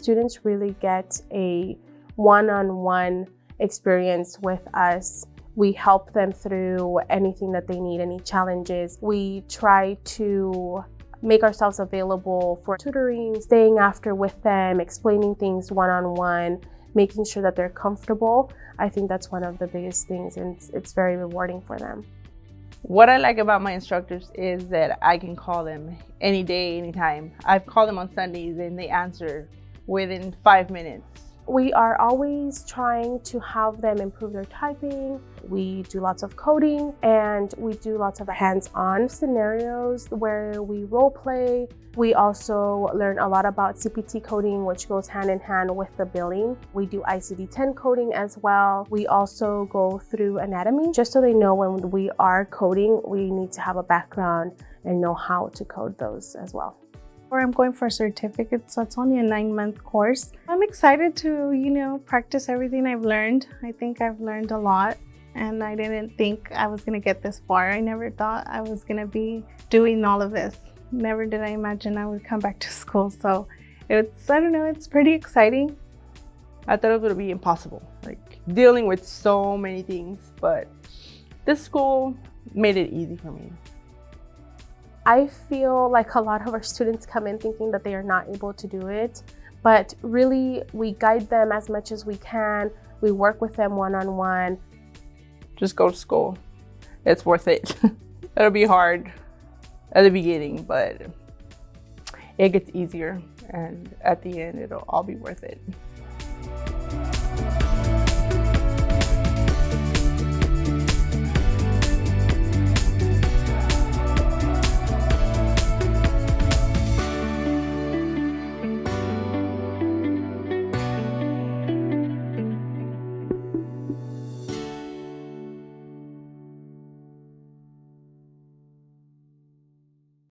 students really get a one-on-one experience with us. We help them through anything that they need, any challenges. We try to make ourselves available for tutoring, staying after with them, explaining things one-on-one, making sure that they're comfortable. I think that's one of the biggest things, and it's very rewarding for them. What I like about my instructors is that I can call them any day, anytime. I've called them on Sundays and they answer within 5 minutes. We are always trying to have them improve their typing. We do lots of coding, and we do lots of hands-on scenarios where we role play. We also learn a lot about CPT coding, which goes hand in hand with the billing. We do ICD-10 coding as well. We also go through anatomy, just so they know when we are coding, we need to have a background and know how to code those as well. I'm going for a certificate, so it's only a 9-month course. I'm excited to, practice everything I've learned. I think I've learned a lot, and I didn't think I was gonna get this far. I never thought I was gonna be doing all of this. Never did I imagine I would come back to school. So it's pretty exciting. I thought it was gonna be impossible, like dealing with so many things, but this school made it easy for me. I feel like a lot of our students come in thinking that they are not able to do it, but really we guide them as much as we can. We work with them one-on-one. Just go to school. It's worth it. It'll be hard at the beginning, but it gets easier, and at the end, it'll all be worth it.